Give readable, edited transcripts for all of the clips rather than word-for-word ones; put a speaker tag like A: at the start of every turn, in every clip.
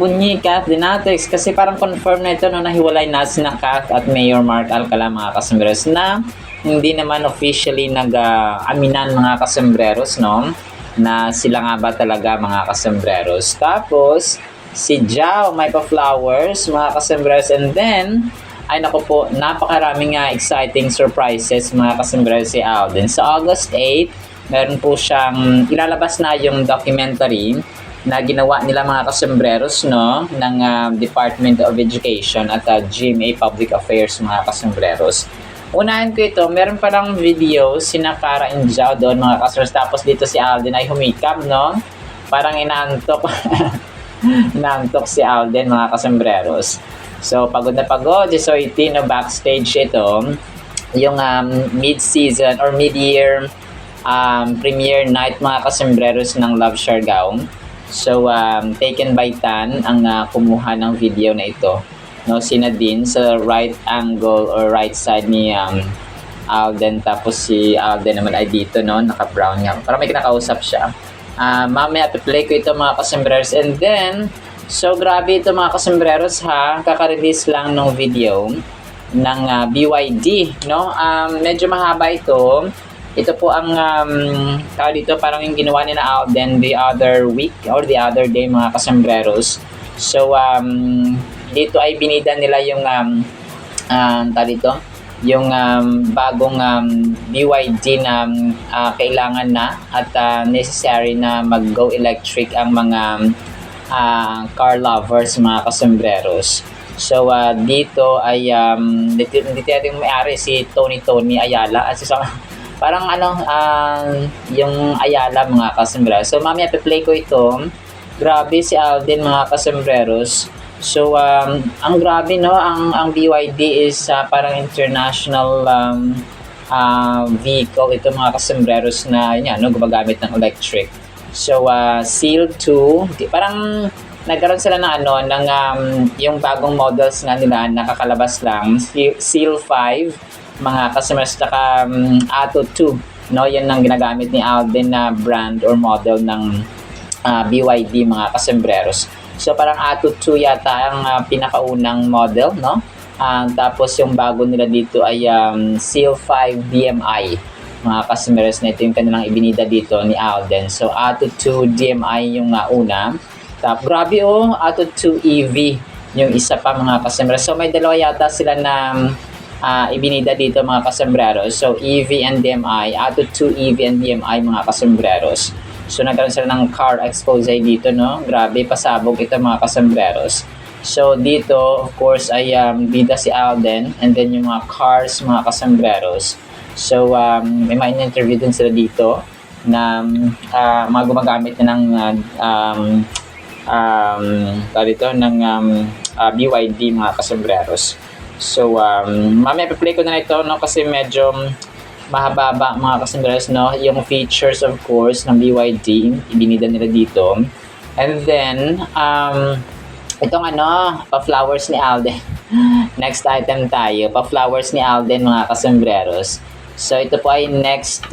A: Bunyi, Kath Dinatics, kasi parang confirm na ito no, nahiwalay na sina Kath at Mayor Mark Alcala mga kasembreros na hindi naman officially nag-aminan mga kasembreros no, na sila nga ba talaga mga kasembreros. Tapos si Jao may pa-flowers mga kasembreros, and then ay naku po, napakaraming exciting surprises mga kasembreros si Alden. Sa August 8, meron po siyang ilalabas na yung documentary na ginawa nila mga kasembreros no, ng Department of Education at GMA Public Affairs mga kasembreros. Unahin ko ito, meron palang video sina Cara and Jao doon mga kasembreros, tapos dito si Alden ay humikap no, parang inaantok. Inaantok si Alden mga kasembreros. So pagod na pagod, so no, backstage ito yung mid-season or mid-year premiere night mga kasembreros ng Love Siargao. So, taken by Tan ang kumuha ng video na ito. No, si Nadine sa right angle or right side ni Alden. Tapos si Alden naman ay dito, no, naka-brown nga. Parang may kinakausap siya. Mamaya play ko ito mga kasembreros. And then, so grabe ito mga kasembreros ha. Kaka-release lang ng video ng BYD, no? Medyo mahaba ito. Ito po ang tao dito, parang yung ginawa ni na Alden the other week or the other day mga kasembreros. So dito ay binida nila yung tao dito, yung bagong BYD na kailangan na at necessary na mag-go electric ang mga car lovers mga kasembreros. So dito ay dito yung may-ari si Tony Ayala at si parang yung Ayala mga kasembreros. So mamaya play ko ito. Grabe si Alden mga kasembreros. So ang grabe no, ang BYD is parang international vehicle ito mga kasembreros na yun, no, gumagamit ng electric. So Seal 2, parang nagkaroon sila ng ng yung bagong models nga nila nakakalabas lang, Seal 5 mga kasembreros, saka Atto 2, no, yan ang ginagamit ni Alden na brand or model ng BYD mga kasembreros. So parang Atto 2 yata ang pinakaunang model, no? Tapos yung bago nila dito ay Seal 5 DMI mga kasembreros, na ito yung kanilang ibinida dito ni Alden. So Atto 2 DMI yung una. Tapos grabe Atto 2 EV yung isa pa mga kasembreros. So may dalawa yata sila na ibinida dito mga kasembreros. So EV and DMI, Atto 2 EV and DMI mga kasembreros. So nagkaroon sila ng car expose dito, no? Grabe, pasabog ito mga kasembreros. So dito of course ay bida si Alden, and then yung mga cars mga kasembreros. So may mga interview din sila dito na mga gumagamit na ng dito ng BYD mga kasembreros. So mamaya play ko na ito, no, kasi medyo mahaba mga kasembreros, no, yung features of course ng BYD ibinida nila dito. And then itong pa-flowers ni Alden. Next item tayo, pa-flowers ni Alden mga kasembreros. So ito po ay next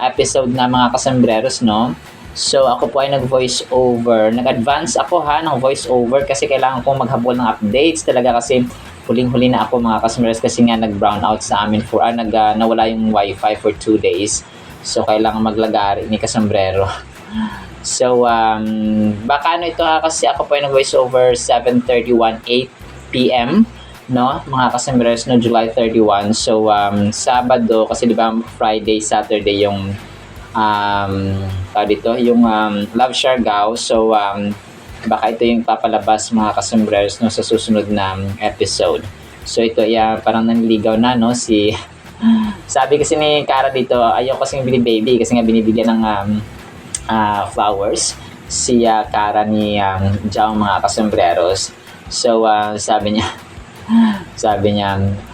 A: episode na mga kasembreros, no. So ako po ay nag-voice over, nag-advance ako ng voice over kasi kailangan kong maghabol ng updates talaga, kasi huling-huli na ako mga kasembreros, kasi nga nag-brown out sa amin for nawala yung wifi for 2 days. So kailangan maglagari ni kasombrero. So baka ito kasi ako po ay nag-voice over 7:31 8 PM, no, mga kasembreros, no, July 31. So Sabado, kasi di ba Friday, Saturday yung dito yung Love Siargao. So baka ito yung papalabas mga kasembreros, no, sa susunod na episode. So ito parang nanligaw na, no, si sabi kasi ni Cara dito, ayaw kasing baby kasi nga binibigyan ng flowers si Cara ni Jao mga kasembreros. So sabi niya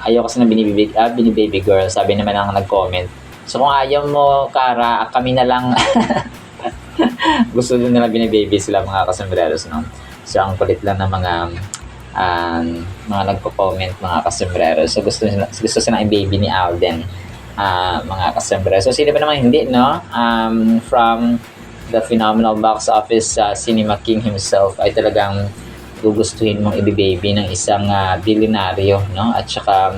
A: ayaw kasi na bini-baby girl, sabi naman ang nag-comment. So kung ayaw mo Cara, kami na lang. Gusto din nila bini-baby sila mga kasembreros, no. So ang kulit lang ng mga nagko-comment mga kasembreros. So gusto sila i-baby ni Alden mga kasembreros. So sino ba naman hindi, no? From the phenomenal box office Cinema King himself ay talagang gugustuhin mong i-baby ng isang bilyonaryo, no? At saka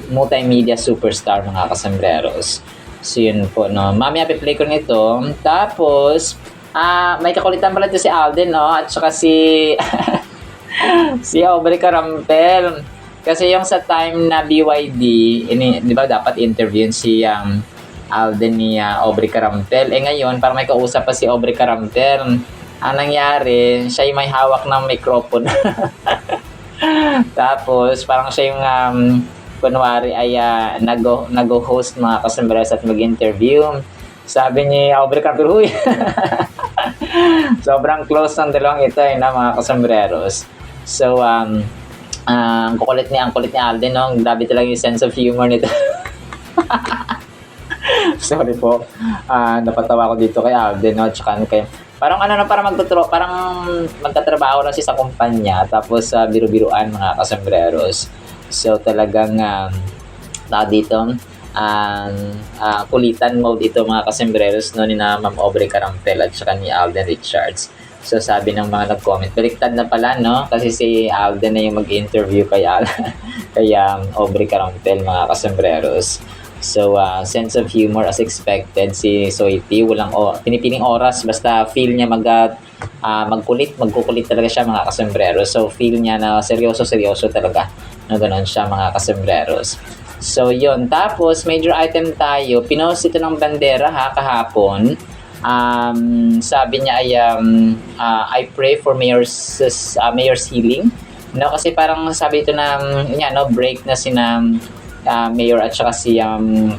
A: multimedia superstar, mga kasambreros. So yun po, no? Mamaya play ko nito. Tapos, may kakulitan pala ito si Alden, no? At saka si si Aubrey Carampel. Kasi yung sa time na BYD, di ba dapat interviewin si Alden ni Aubrey Carampel. Ngayon, parang may kausap pa si Aubrey Carampel. Ang nangyari, siya yung may hawak ng microphone. Tapos, parang siya yung kunwari ay nag-host, mga kasambreros, at mag-interview. Sabi ni Aubrey Carampel, huy! Sobrang close ng dalawang ito, na mga kasambreros. So, ang kulit ni Alden, no? Grabe talaga yung sense of humor nito. Sorry po. Napatawa ko dito kay Alden, no? Tsaka kay parang parang magtatrabaho lang siya sa kumpanya, tapos biru-biruan, mga kasambreros. So talagang dito kulitan mode ito, mga kasambreros, no, ni na Ma'am Aubrey Carampel at saka ni Alden Richards. So sabi ng mga nag-comment, baliktad na pala, no, kasi si Alden na yung mag-interview kay Aubrey Carampel, mga kasambreros. So, sense of humor as expected, si Soiti, walang pinipiling oras, basta feel niya magkukulit talaga siya, mga kasambreros. So, feel niya na seryoso talaga, na ganoon siya, mga kasambreros. So, yun. Tapos, major item tayo, pinost ito ng bandera, kahapon. Sabi niya ay, I pray for mayor's healing. No, kasi parang sabi ito na, break na Mayor at saka si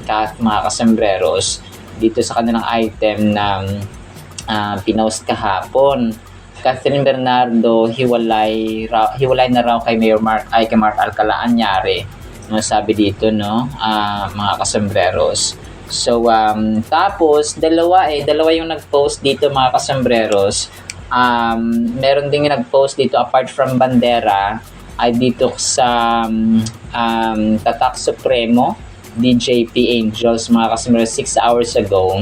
A: Kath, mga kasambreros, dito sa kanilang item na pinost kahapon. Catherine Bernardo, hiwalay na raw kay Mark Alcala anyari. No, sabi dito, no, mga kasambreros. So, tapos, dalawa yung nag-post dito, mga kasambreros. Meron ding nag-post dito, apart from bandera, ay dito sa Tatak Supremo, DJP Angels, mga kasambreros, 6 hours ago.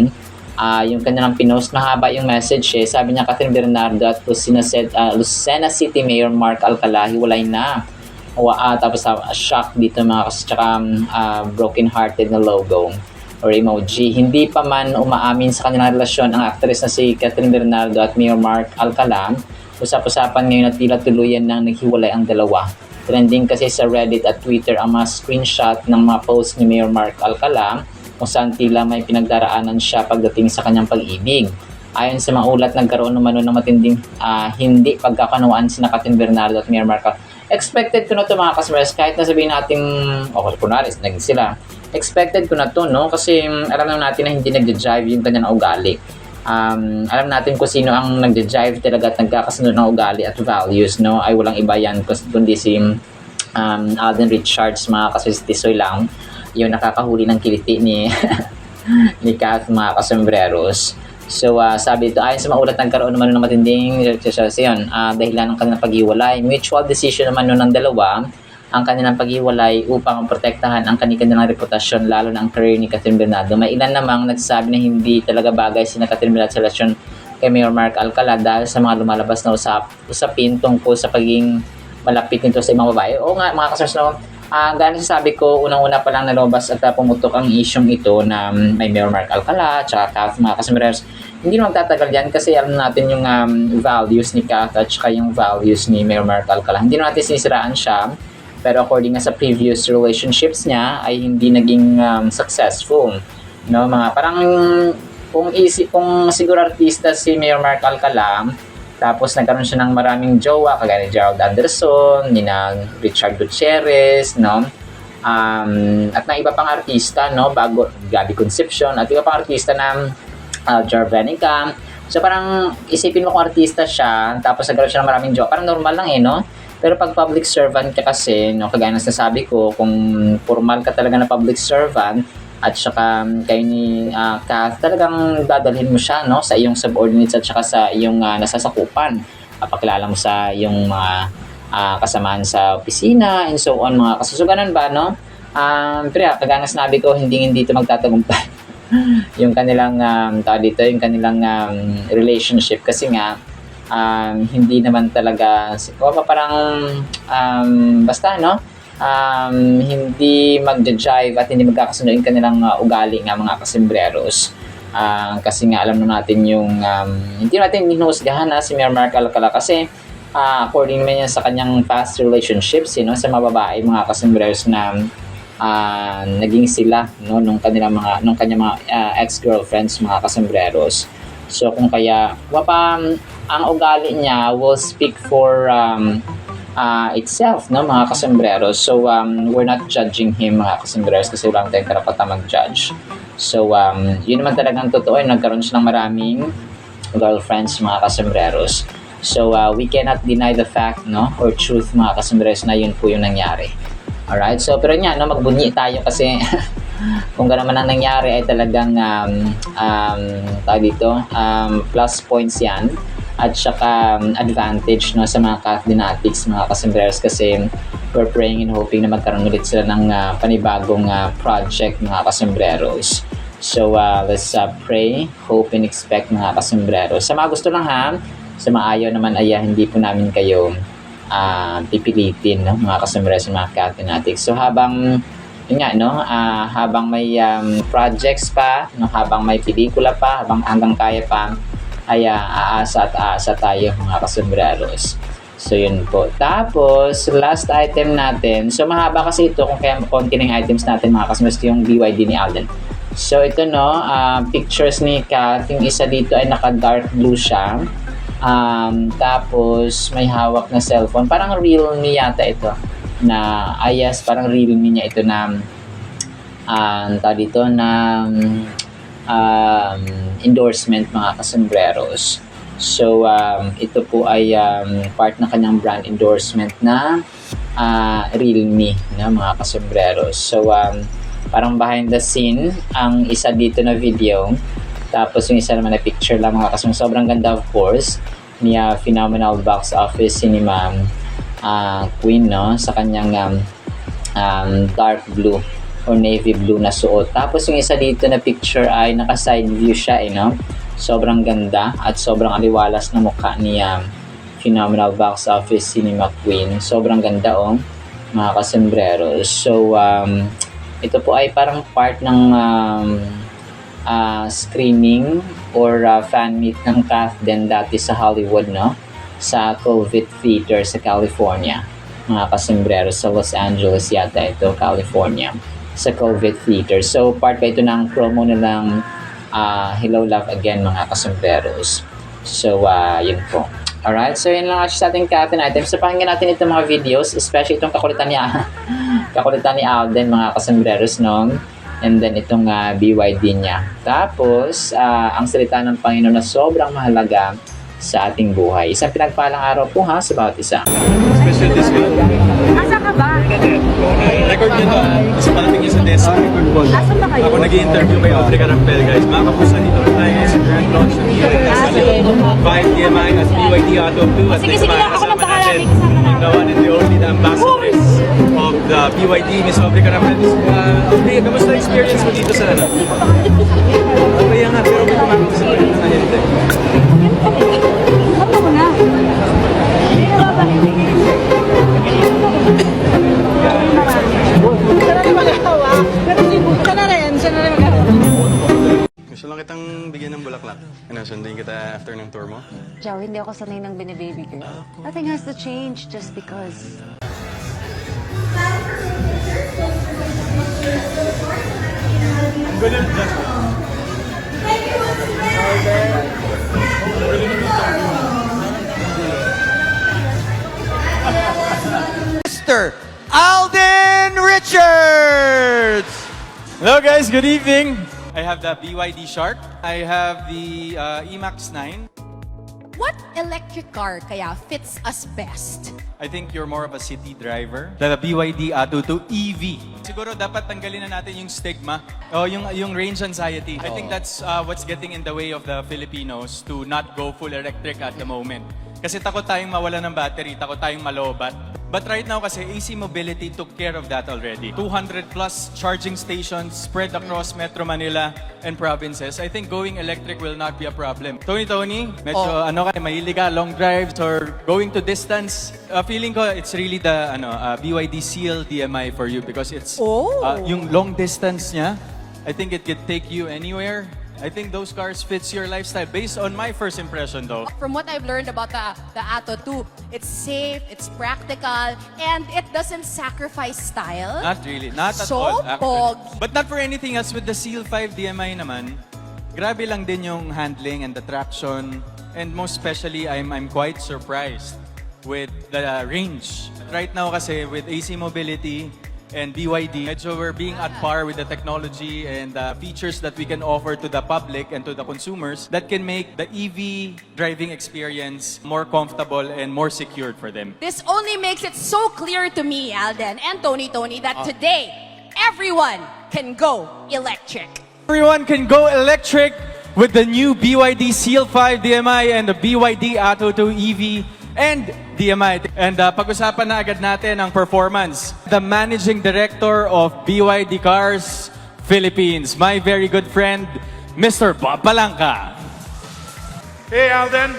A: Yung kanilang pinost, mahaba yung message Sabi niya, Catherine Bernardo at Lucena City Mayor Mark Alcala, hiwalay na. Tapos shock dito, mga kasambreros, broken hearted na logo or emoji. Hindi pa man umaamin sa kanilang relasyon ang actress na si Catherine Bernardo at Mayor Mark Alcala. Usap-usapan ngayon at tila tuluyan nang naghiwalay ang dalawa. Trending kasi sa Reddit at Twitter ang mga screenshot ng mga posts ni Mayor Mark Alcala kung saan tila may pinagdaraanan siya pagdating sa kanyang pag-ibig. Ayon sa mga ulat, nagkaroon naman ng matinding hindi pagkakanawaan sina Catherine Bernardo at Mayor Mark Alcala. Expected ko na ito, mga kasambreros, kahit na sabihin natin, kunaris, naging sila. Expected ko na ito, no? Kasi alam natin na hindi nag-jive yung kanyang ugali. Alam natin kung sino ang nagde-drive talaga at nagkakasunod ng ugali at values, no? Ay walang iba yan kundi si Alden Richards, mga kasitisoy lang, yung nakakahuli ng kiliti ni ni Kath, mga kasambreros. So, sabi ito, ayon sa maulat, nagkaroon naman ng matinding yun, dahilan ng kanilang paghiwalay. Mutual decision naman ng dalawa ang kanilang paghiwalay upang protektahan ang kanilang reputasyon, lalo na ang career ni Catherine Bernardo. May ilan namang nagsasabi na hindi talaga bagay si Catherine Bernardo sa relasyon kay Mayor Mark Alcala dahil sa mga lumalabas na usapin tungkol sa pagiging malapit nito sa ibang babae. Oo nga, mga kasers, no, gano'n sabi ko, unang-una pa lang nalabas at pumutok ang isyong ito na may Mayor Mark Alcala at saka Kath, mga kasers. Hindi naman magtatagal yan kasi alam natin yung values ni Kath at saka yung values ni Mayor Mark Alcala. Hindi natin sinisiraan siya. Pero according nga sa previous relationships niya ay hindi naging successful, no, mga parang kung siguro artista si Mayor Mark Alcala, tapos nagkaroon siya ng maraming jowa kagaya ni Gerald Anderson, ni Richard Gutierrez, no, at na iba pang artista, no, bago Gabby Concepcion at iba pang artista na Jarvenica. So parang isipin mo kung artista siya tapos nagkaroon siya ng maraming jowa, parang normal lang no. Pero pag public servant ka kasi, no, kagaya na nasasabi ko, kung formal ka talaga na public servant at saka kayo ni Kath, talagang dadalhin mo siya, no, sa iyong subordinates at saka sa iyong nasasakupan. Papakilala mo sa iyong mga kasamahan sa opisina and so on, mga kasasuganan ba, no? Pero kagaya na sinabi ko, hindi ito magtatagumpay. yung kanilang yung kanilang relationship kasi nga hindi naman talaga, parang, basta, no? Hindi magja-jive at hindi magkakasundo yung kanilang ugali nga mga kasembreros. Kasi nga alam na natin yung hindi natin hinuhusgahan si Mayor Mark Alcala kasi according naman yan sa kanyang past relationships sa mga babae mga kasembreros na naging sila nung kanyang mga ex-girlfriends mga kasembreros. So kung kaya ang ugali niya will speak for itself, mga kasembreros. So, we're not judging him, mga kasembreros, kasi wala tayong karapatan mag-judge. So, yun naman talagang totoo, nagkaroon siya ng maraming girlfriends, mga kasembreros. So, we cannot deny the fact, or truth, mga kasembreros, na yun po yung nangyari. Alright? So, pero nga, magbunyi tayo kasi kung gano'n man ang nangyari ay talagang plus points yan. At saka advantage sa mga Cathdinatics, mga kasembreros, kasi we're praying and hoping na magkaroon ulit sila ng panibagong project, mga kasembreros. So let's pray, hope and expect, mga kasembreros. Sa mga gusto lang sa mga ayaw naman ay hindi po namin kayo pipilitin, mga kasembreros, mga Cathdinatics. So habang habang may projects pa, habang may pelikula pa, hanggang kaya pa, ay aasa at aasa tayo, mga kasembreros. So yun po. Tapos last item natin, so mahaba kasi ito kung kaya konti ng items natin, mga kasembreros, yung BYD ni Alden. So ito pictures ni Kat, yung isa dito ay naka dark blue siya, tapos may hawak na cellphone, parang Realme yata ito na, yes, parang Realme niya ito na endorsement, mga kasembreros. So ito po ay part ng kanyang brand endorsement na Realme, mga kasembreros. So parang behind the scene ang isa dito na video, tapos yung isa naman na picture lang, mga kasembreros. Sobrang ganda, of course, niya phenomenal box office ni Ma'am Queen sa kanyang dark blue or navy blue na suot. Tapos yung isa dito na picture ay naka side view siya, sobrang ganda at sobrang aliwalas na mukha niya, phenomenal box office Cinema Queen. Sobrang ganda, mga kasembreros. So ito po ay parang part ng screening or fan meet ng Kathden dati sa Hollywood, sa Colvett Theater sa California, mga kasembreros. Sa Los Angeles yata ito, California, sa Colvett Theater. So part ba ito ng promo nilang Hello Love Again, mga kasembreros. So yun po. Alright, so yun lang sa ating Cathdin items. So pakinggan natin itong mga videos, especially itong kakulitan ni Alden, mga kasembreros, and then itong BYD niya. Tapos ang salita ng Panginoon na sobrang mahalaga sa ating buhay. Isang pinagpalang araw po sa bawat isa.
B: Special discount.
C: Asa ka ba?
B: Record nyo to. Mas parating yung sa desk.
C: Asan ba kayo?
B: Ako nag-i-interview kay Audrey Carampel, guys. Mga kapusa, dito na tayo sa Grand Launch ng
C: sige.
B: 5 TMI at BYD Auto 2. At
C: Sige,
B: next
C: sige,
B: month,
C: ako
B: kasama
C: na bahala.
B: natin
C: Kasama na.
B: yung the one and the only, the ambassadors of the BYD, Miss Audrey Carampel. Audrey, kamusta experience mo dito sa ano? Kaya nga, pero may kumakausap ko yung mga gente.
C: Ano mo na?
B: Gusto lang kitang bigyan ng bulaklak. Ano, sunduin kita after ng tour mo?
C: Joe, hindi ako sanay ng binibaby girl. Nothing has to change just because.
B: Ang ganun dyan.
D: Mr. Alden Richards!
B: Hello guys, good evening. I have the BYD Shark. I have the E-Max 9.
E: What electric car kaya fits us best?
B: I think you're more of a city driver. The BYD Atto 2 EV. Siguro dapat tanggalin na natin yung stigma o yung range anxiety. I think that's what's getting in the way of the Filipinos to not go full electric at the moment. Kasi takot tayong mawala ng battery, takot tayong malobat. But right now kasi AC Mobility took care of that already. 200 plus charging stations spread across Metro Manila and provinces. I think going electric will not be a problem. Tony, medyo mahilig ka, long drives or going to distance. Feeling ko it's really the BYD Seal DMI for you because it's yung long distance niya. I think it could take you anywhere. I think those cars fits your lifestyle based on my first impression though.
E: From what I've learned about the Atto 2, it's safe, it's practical, and it doesn't sacrifice style.
B: Not really, not at
E: So
B: all actually.
E: pogi.
B: But not for anything else with the Seal 5 DMI naman. Grabe lang din yung handling and the traction and most especially I'm quite surprised with the range. Right now kasi with AC Mobility and BYD, medyo we're being at par with the technology and the features that we can offer to the public and to the consumers that can make the EV driving experience more comfortable and more secured for them.
E: This only makes it so clear to me, Alden and Tony, that today, everyone can go electric.
B: Everyone can go electric with the new BYD Seal 5 DMI and the BYD Atto 2 EV and DMI. And pag-usapan na agad natin ang performance. The Managing Director of BYD Cars Philippines, my very good friend, Mr. Bob Palangka.
F: Hey, Alden.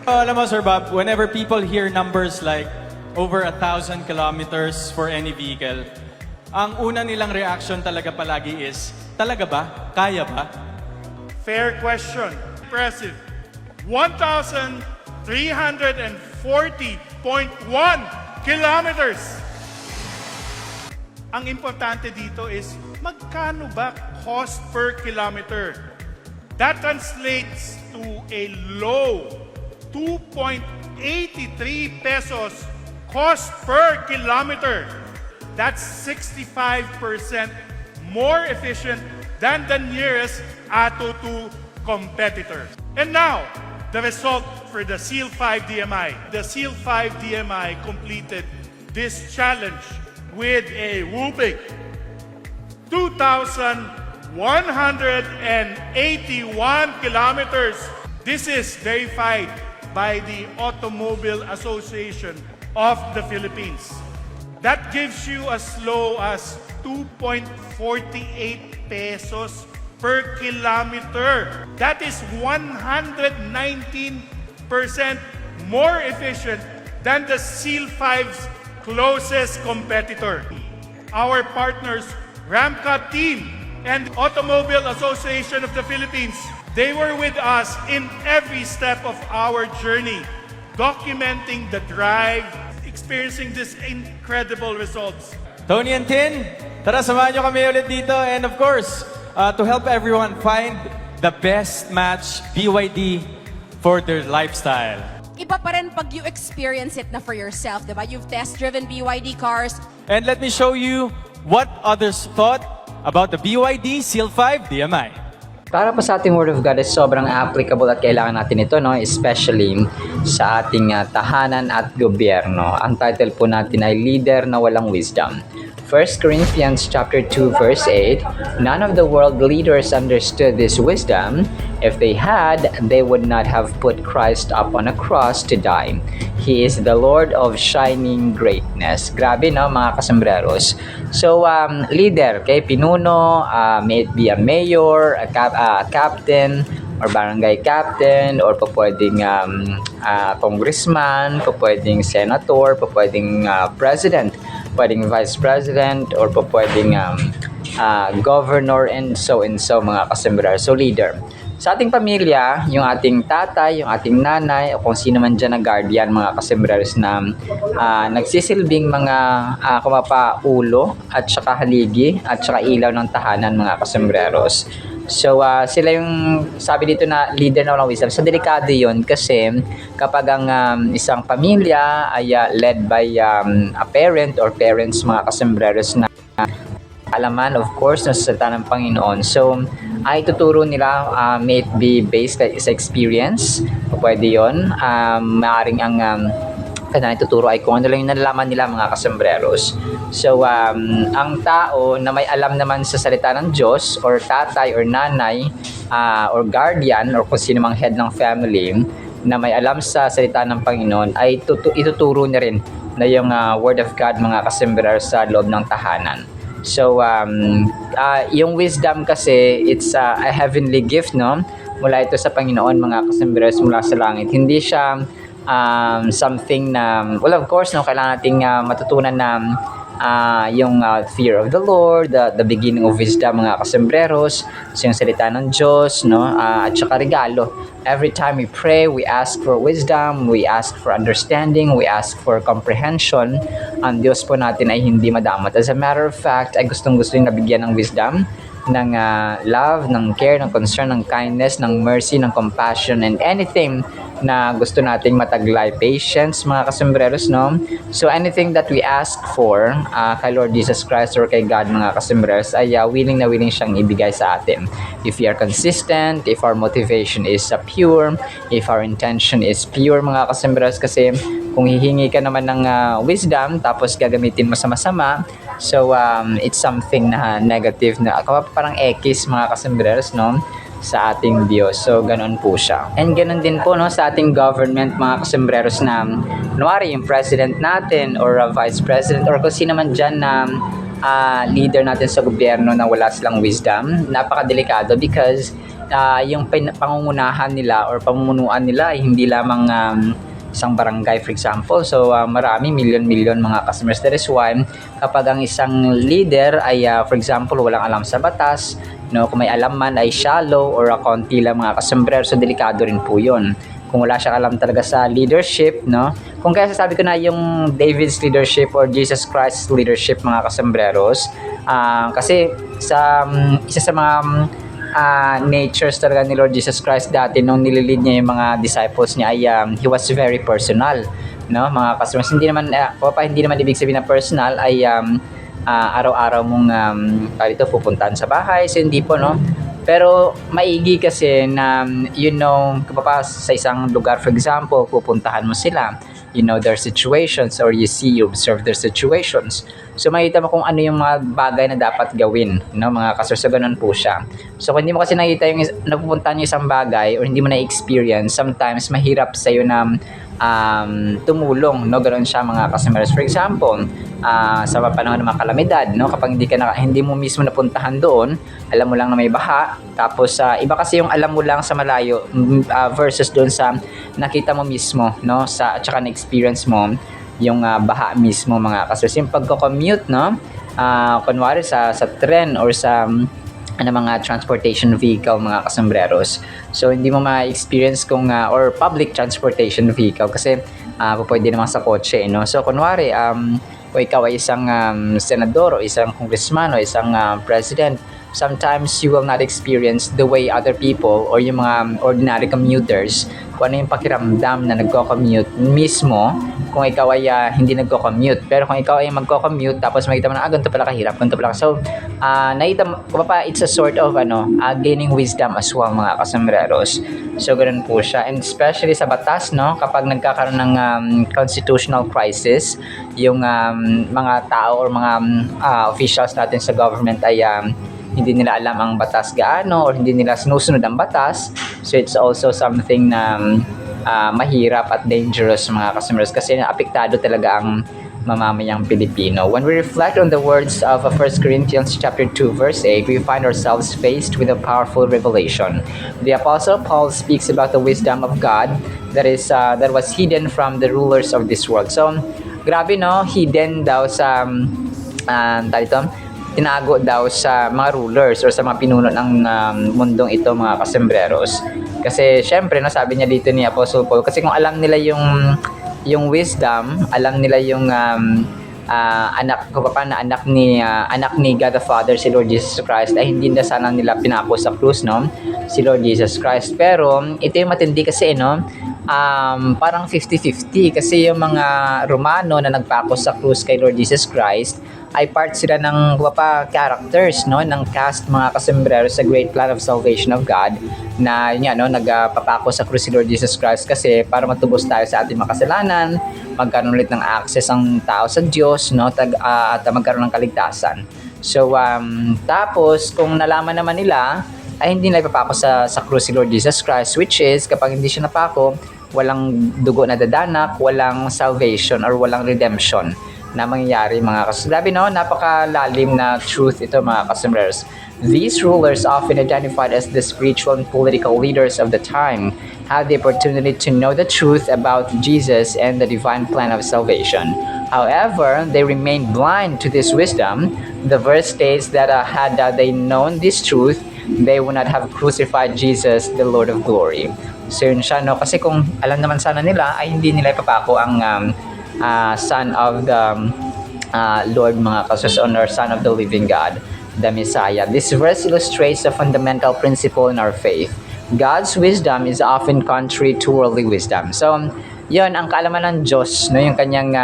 B: Alam mo, Sir Bob, whenever people hear numbers like over 1,000 kilometers for any vehicle, ang una nilang reaction talaga palagi is, talaga ba? Kaya ba?
F: Fair question. Impressive. 1,340.1 kilometers. Ang importante dito is, magkano ba cost per kilometer? That translates to a low 2.83 pesos cost per kilometer. That's 65% more efficient than the nearest Atto 2 competitor. And now, the result for the Seal 5 DMI. The Seal 5 DMI completed this challenge with a whooping 2,181 kilometers. This is verified by the Automobile Association of the Philippines. That gives you as low as 2.48 pesos per kilometer. That is 119% more efficient than the Seal 5's closest competitor. Our partners, Ramcat Team and Automobile Association of the Philippines, they were with us in every step of our journey, documenting the drive, experiencing these incredible results.
B: Tony and Tin, tara samahan nyo kami ulit dito. And of course, to help everyone find the best match BYD for their lifestyle.
E: Iba pa rin pag you experience it na for yourself, diba? You've test-driven BYD cars.
B: And let me show you what others thought about the BYD Seal 5 DMI.
A: Para po sa ating Word of God is sobrang applicable at kailangan natin ito, no? Especially sa ating tahanan at gobyerno. Ang title po natin ay Leader na Walang Wisdom. 1 Corinthians chapter 2 verse 8, none of the world leaders understood this wisdom. If they had, they would not have put Christ up on a cross to die. He is the Lord of shining greatness. Grabe, no, mga kasambreros. So, leader, kay pinuno, may it be a mayor, a captain, or barangay captain, or pa pwedeng congressman, pa pwedeng senator, pa pwedeng president, pwedeng vice president, or pa pwedeng governor, and so mga kasambreros. So, leader. Sa ating pamilya, yung ating tatay, yung ating nanay, o kung sino man dyan na guardian, mga kasembreros na nagsisilbing mga kumapaulo at saka haligi at saka ilaw ng tahanan, mga kasembreros. So, sila yung sabi dito na leader na walang wisdom. So, delikado yun kasi kapag ang isang pamilya ay led by a parent or parents, mga kasembreros na alaman, of course, na sa salita ng Panginoon. So, ay tuturo nila, may it be based sa experience, pwede yun. Maaring ang kanilang tuturo ay kung ano lang yung nalalaman nila, mga kasembreros. So, ang tao na may alam naman sa salita ng Diyos, or tatay, or nanay, or guardian, or kung sino mang head ng family, na may alam sa salita ng Panginoon ay ituturo niya rin na yung Word of God mga kasembrero sa loob ng tahanan. So, yung wisdom kasi, it's a heavenly gift, no? Mula ito sa Panginoon, mga kasemberos, mula sa langit. Hindi siya something na, well, of course, no, kailangan nating matutunan na yung fear of the Lord, the beginning of wisdom, mga kasembreros, so yung salita ng Diyos, no? At saka regalo. Every time we pray, we ask for wisdom, we ask for understanding, we ask for comprehension. Ang Diyos po natin ay hindi madamot. As a matter of fact, ay gustong-gusto yung nabigyan ng wisdom, ng love, ng care, ng concern, ng kindness, ng mercy, ng compassion, and anything na gusto nating mataglay. Patience, mga kasembreros, no? So, anything that we ask for kay Lord Jesus Christ or kay God, mga kasembreros, ay willing na willing siyang ibigay sa atin. If we are consistent, if our motivation is pure, if our intention is pure, mga kasembreros, kasi kung hihingi ka naman ng wisdom, tapos gagamitin mo sa masama, so, it's something na negative na parang ekis, mga kasembreros, no? Sa ating Diyos. So, ganun po siya. And ganun din po, no, sa ating government, mga kasembreros, na kunwari yung president natin or vice president or kung sino man dyan na leader natin sa gobyerno na wala silang wisdom, napakadelikado because yung pangungunahan nila or pamumunuan nila ay hindi lamang isang barangay, for example. So, marami, milyon-milyon mga customers. That is why, kapag ang isang leader ay, for example, walang alam sa batas, no, kung may alam man ay shallow or konti lang mga kasombrero, so delikado rin po yun. Kung wala siyang alam talaga sa leadership, no? Kung kaya sasabi ko na yung David's leadership or Jesus Christ's leadership, mga kasombreros, kasi isa sa mga natures talaga ni Lord Jesus Christ dati nung nililid niya yung mga disciples niya ay he was very personal, no, mga customers. Hindi naman ibig sabihin na personal ay araw-araw mong pupuntahan sa bahay, so hindi po, no. Pero maigi kasi na sa isang lugar, for example, pupuntahan mo sila, you know their situations or you observe their situations. So makita mo kung ano yung mga bagay na dapat gawin, no, mga kasor. So ganun po siya. So kung hindi mo kasi nakita yung napupuntahan yung isang bagay or hindi mo na-experience, sometimes mahirap sa'yo na tumulong, no, ganoon siya, mga customers. For example, sa panahon ng mga kalamidad, no, kapag hindi mo mismo napuntahan doon, alam mo lang na may baha, tapos iba kasi yung alam mo lang sa malayo versus doon sa nakita mo mismo, no, at saka na-experience mo yung baha mismo, mga customers. Yung pagko-commute, no, kunwari sa tren or sa mga transportation vehicle, mga kasombreros. So, hindi mo ma-experience kung, or public transportation vehicle kasi pwede naman sa kotse, no? So, kunwari, kung ikaw ay isang senador o isang congressman o isang president, sometimes you will not experience the way other people or yung mga ordinary commuters, kung ano yung pakiramdam na nagko-commute mismo kung ikaw ay hindi nagko-commute. Pero kung ikaw ay magko-commute tapos makita mo na ganito pala kahirap, ganito pala. So, it's a sort of gaining wisdom as well, mga kasombreros. So, ganun po siya. And especially sa batas, no, kapag nagkakaroon ng constitutional crisis, yung mga tao or mga officials natin sa government ay hindi nila alam ang batas gaano or hindi nila sinusunod ang batas. So it's also something na mahirap at dangerous, mga customers, kasi apektado talaga ang mamamayang Pilipino. When we reflect on the words of 1 Corinthians chapter 2 verse 8, we find ourselves faced with a powerful revelation. The Apostle Paul speaks about the wisdom of God that was hidden from the rulers of this world. So grabe, no, hidden daw sa tinago daw sa mga rulers or sa mga pinuno ng mundong ito, mga kasombreros. Kasi syempre, no, sabi niya dito ni Apostle Paul, kasi kung alam nila yung wisdom, alam nila yung anak ni God the Father, si Lord Jesus Christ, ay hindi na sana nila pinako sa krus, no, si Lord Jesus Christ. Pero ito yung matindi kasi, no, parang 50-50 kasi yung mga Romano na nagpako sa krus kay Lord Jesus Christ ay part sila ng characters, no, ng cast, mga kasombrero, sa great plan of salvation of God na nagpapako sa krus si Lord Jesus Christ kasi para matubos tayo sa ating makasalanan, magkaroon ulit ng access ang tao sa Diyos, no, at magkaroon ng kaligtasan. So tapos kung nalaman naman nila ay hindi nila ipapako sa krus si Lord Jesus Christ, which is kapag hindi siya napako, walang dugo na dadanak, walang salvation or walang redemption na mangyayari mga kasumbrers. Grabe no, napakalalim na truth ito mga kasumbrers. These rulers, often identified as the spiritual and political leaders of the time, had the opportunity to know the truth about Jesus and the divine plan of salvation. However, they remained blind to this wisdom. The verse states that had they known this truth, they would not have crucified Jesus, the Lord of glory. So yun siya, no? Kasi kung alam naman sana nila, ay hindi nila ipapako ang Son of the Lord mga kasusun, or Son of the living God, the Messiah. This verse illustrates a fundamental principle in our faith. God's wisdom is often contrary to worldly wisdom. So, yun, ang kaalaman ng Diyos, no, yung kanyang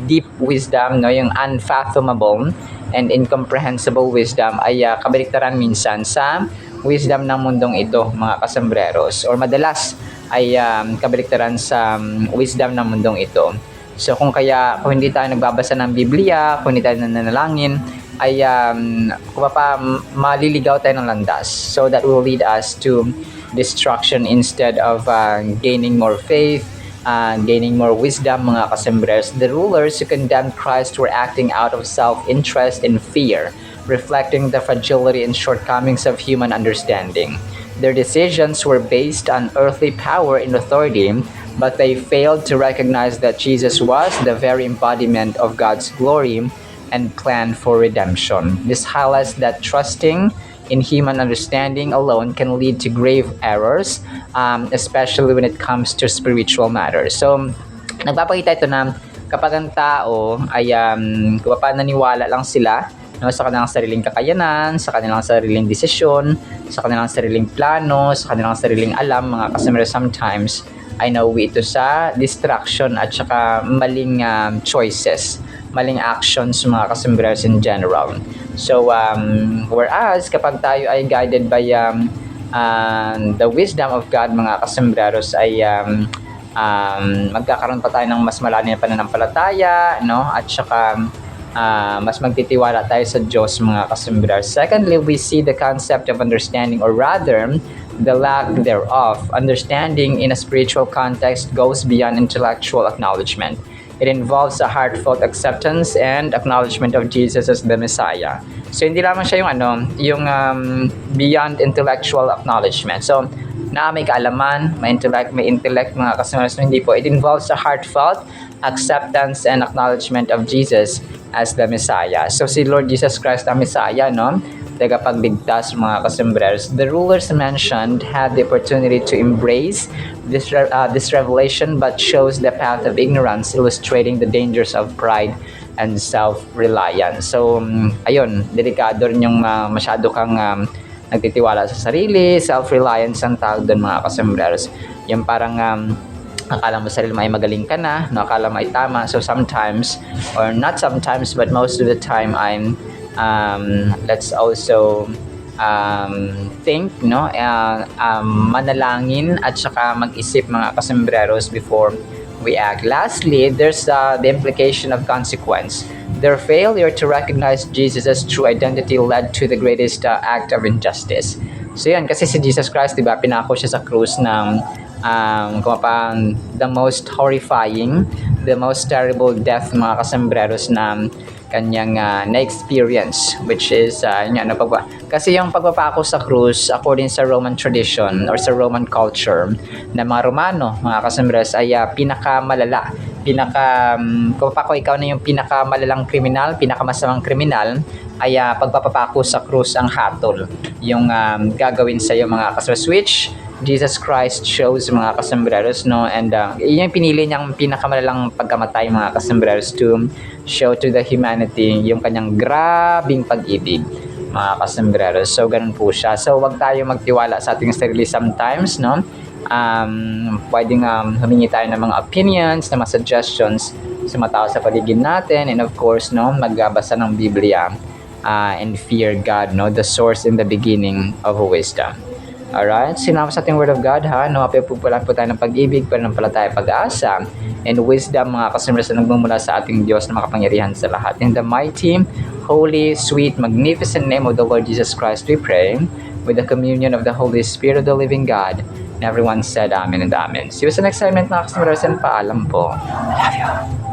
A: deep wisdom, no, yung unfathomable and incomprehensible wisdom ay kabaliktaran minsan sa wisdom ng mundong ito, mga kasambreros. Or madalas ay kabaliktaran sa wisdom ng mundong ito. So kung hindi tayo nagbabasa ng Biblia, kung hindi tayo nananalangin, ay maliligaw tayo ng landas. So that will lead us to destruction instead of gaining more faith, gaining more wisdom, mga kasembres. The rulers who condemned Christ were acting out of self-interest and fear, reflecting the fragility and shortcomings of human understanding. Their decisions were based on earthly power and authority, but they failed to recognize that Jesus was the very embodiment of God's glory and plan for redemption. This highlights that trusting in human understanding alone can lead to grave errors, especially when it comes to spiritual matters. So, nagpapakita ito na kapag ang tao ay kapag naniwala lang sila, no, sa kanilang sariling kakayanan, sa kanilang sariling desisyon, sa kanilang sariling plano, sa kanilang sariling alam, mga kasama, sometimes ay nauwi ito sa distraction at saka maling choices, maling actions, mga kasambreros in general. So, whereas kapag tayo ay guided by the wisdom of God, mga kasambreros, ay magkakaroon pa tayo ng mas malalim na pananampalataya, no? At saka mas magtitiwala tayo sa Diyos, mga kasambreros. Secondly, we see the concept of understanding, or rather, the lack thereof. Understanding in a spiritual context goes beyond intellectual acknowledgement. It involves a heartfelt acceptance and acknowledgement of Jesus as the Messiah. So, hindi lamang siya yung beyond intellectual acknowledgement. So, may kaalaman, may intellect, mga kasamaras, hindi po. It involves a heartfelt acceptance and acknowledgement of Jesus as the Messiah. So, si Lord Jesus Christ ang Messiah, no? Tagapagligtas, mga kasambreros. The rulers mentioned had the opportunity to embrace this revelation, but chose the path of ignorance, illustrating the dangers of pride and self-reliance. So, ayun, delikado rin yung masyado kang nagtitiwala sa sarili, self-reliance ang tawag doon, mga kasambreros. Yung parang akala mo sarili mo ay magaling ka na, no, akala mo ay tama. So sometimes, or not sometimes, but most of the time, let's also think, no, manalangin at saka mag-isip, mga kasambreros, before we act. Lastly, there's the implication of consequence. Their failure to recognize Jesus' true identity led to the greatest act of injustice. So yan, kasi si Jesus Christ, diba, pinako siya sa krus ng the most horrifying, the most terrible death, mga kasambreros, na kanyang na-experience, which is kasi yung pagpapako sa krus, according sa Roman tradition or sa Roman culture na mga Romano, mga kasambreros, ay pinakamalala, kung ikaw na yung pinakamalalang kriminal, pinakamasamang kriminal, ay pagpapapako sa krus ang hatol yung gagawin sa iyo, mga kasambreros, which Jesus Christ shows, mga kasambreros, no? And yun yung pinili niyang pinakamalalang pagkamatay, mga kasambreros, to show to the humanity yung kanyang grabing pag-ibig, mga kasambreros. So, ganun po siya. So, wag tayo magtiwala sa ating sarili sometimes, no? Pwedeng humingi tayo ng mga opinions, ng mga suggestions sa mga tao sa paligid natin, and of course, no, magbasa ng Biblia and fear God, no, the source in the beginning of wisdom. Alright, sinama sa ating Word of God, ha? Nawapipupulan po tayo ng pag-ibig, pananampalataya, pag-asa, and wisdom, mga kasambreros, na nagmumula sa ating Diyos na makapangyarihan sa lahat. In the mighty, holy, sweet, magnificent name of the Lord Jesus Christ, we pray, with the communion of the Holy Spirit of the living God, And everyone said amen and amen. See you sa next segment mga kasumbrers and paalam po. Love you.